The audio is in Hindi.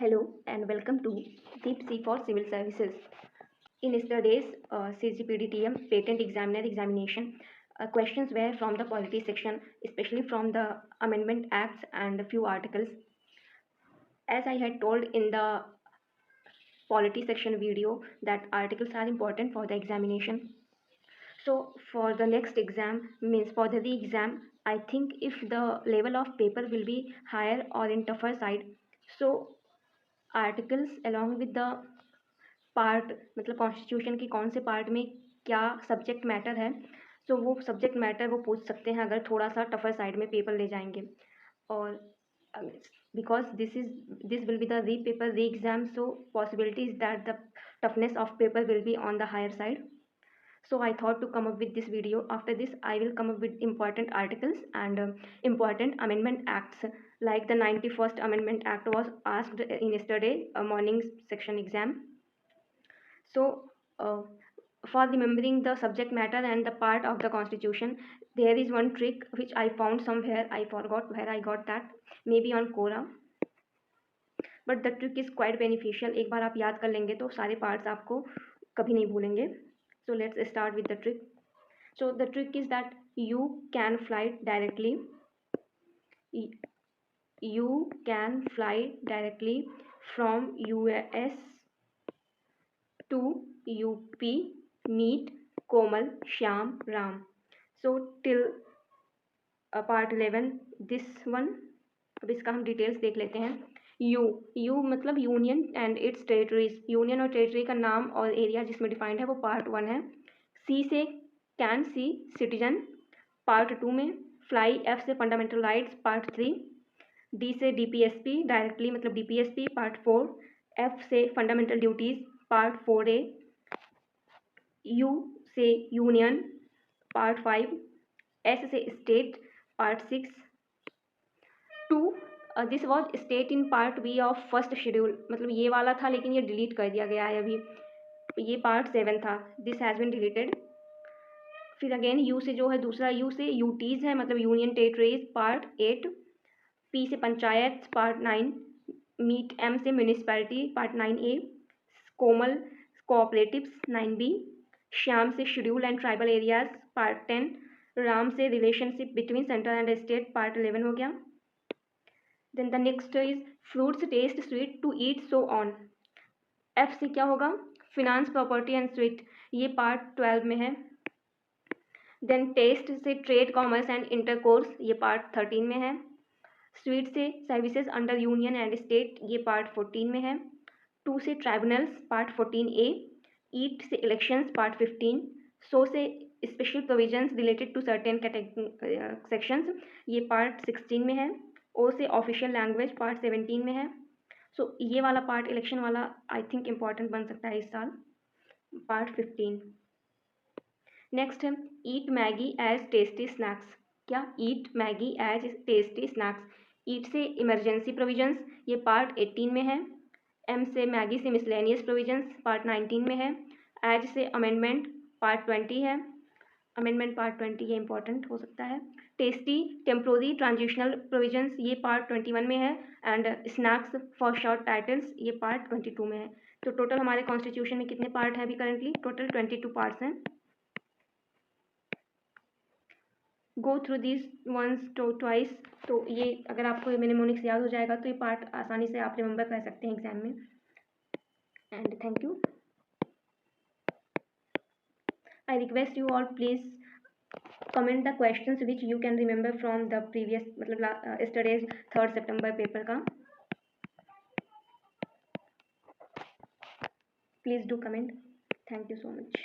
Hello and welcome to Deep Sea for Civil Services. In yesterday's CGPDTM patent examiner examination, questions were from the polity section, especially from the amendment acts and a few articles. As I had told in the polity section video that articles are important for the examination. So for the next exam, means for the re-exam, I think if the level of paper will be higher or in tougher side, so articles along with the part मतलब कॉन्स्टिट्यूशन के कौन से पार्ट में क्या सब्जेक्ट मैटर है, सो वो सब्जेक्ट मैटर वो पूछ सकते हैं अगर थोड़ा सा टफर साइड में पेपर ले जाएंगे. और because this will be the re paper re exam, so possibility is that the toughness of paper will be on the higher side. So I thought to come up with this video. After this, I will come up with important articles and important amendment acts. Like the 91st Amendment Act was asked in yesterday morning section exam. So for remembering the subject matter and the part of the Constitution, there is one trick which I found somewhere. I forgot where I got that. Maybe on Quora. But the trick is quite beneficial. एक बार आप याद कर लेंगे तो सारे parts आपको कभी नहीं भूलेंगे. So let's start with the trick. So the trick is that you can fly directly. You can fly directly from US to UP. Meet Komal, Shyam, Ram. So till part 11 this one. अब इसका हम डिटेल्स देख लेते हैं. यू मतलब union and it's territories. Union और टेरिटरी का नाम और एरिया जिसमें डिफाइंड है वो पार्ट 1 है. सी से कैन सी सिटीजन पार्ट 2 में. फ्लाई एफ से फंडामेंटल राइट्स पार्ट 3. डी से डीपीएसपी डायरेक्टली मतलब डीपीएसपी पार्ट 4. एफ से fundamental duties part 4A. U से यूनियन पार्ट 5. एस से state part 6. 2 this was state in part B of first schedule. मतलब ये वाला था लेकिन ये डिलीट कर दिया गया है अभी. ये पार्ट 7 था. This has been deleted. फिर अगेन यू से जो है दूसरा यू से यूटीज़ है मतलब यूनियन टेरिटरीज पार्ट 8. पी से पंचायत पार्ट 9. मीट एम से municipality part 9A. Komal cooperatives 9B. Shyam से schedule and tribal areas part 10. Ram से relationship between central and state part 11 हो गया. Then the next is fruits taste sweet to eat so on. F से क्या होगा? Finance property and sweet. ये पार्ट 12 में है. देन टेस्ट से ट्रेड कॉमर्स एंड इंटरकोर्स. ये पार्ट 13 में है. स्वीट से services under union and state. ये पार्ट 14 में है. 2 से ट्राइब्यूनल्स पार्ट 14A. ईट से इलेक्शंस पार्ट 15. सो से special provisions related to certain sections. ये पार्ट 16 में है. ओ से ऑफिशियल लैंग्वेज पार्ट 17 में है. सो ये वाला पार्ट इलेक्शन वाला आई थिंक इम्पॉर्टेंट बन सकता है इस साल. पार्ट 15. नेक्स्ट है eat Maggi as tasty snacks. क्या? Eat Maggi as tasty snacks. Eat से इमरजेंसी प्रोविजंस. ये पार्ट 18 में है. एम से मैगी से मिसलेनियस प्रोविजंस पार्ट 19 में है. एज से अमेंडमेंट पार्ट 20 है. अमेंडमेंट पार्ट 20 ये इंपॉर्टेंट हो सकता है. टेस्टी टेम्प्रोरी ट्रांजिशनल प्रोविजंस ये पार्ट 21 में है. And snacks for short titles ये पार्ट 22 में है. तो टोटल हमारे कॉन्स्टिट्यूशन में कितने पार्ट हैं अभी करंटली? टोटल 22 पार्ट्स हैं. Go through this once twice. तो ये अगर आपको मेनेमोनिक्स याद हो जाएगा तो ये पार्ट आसानी से आप रिमेंबर कर सकते हैं एग्जाम में. And thank you. I request you all please comment the questions which you can remember from the previous मतलब yesterday's 3rd September paper का. Please do comment. Thank you so much.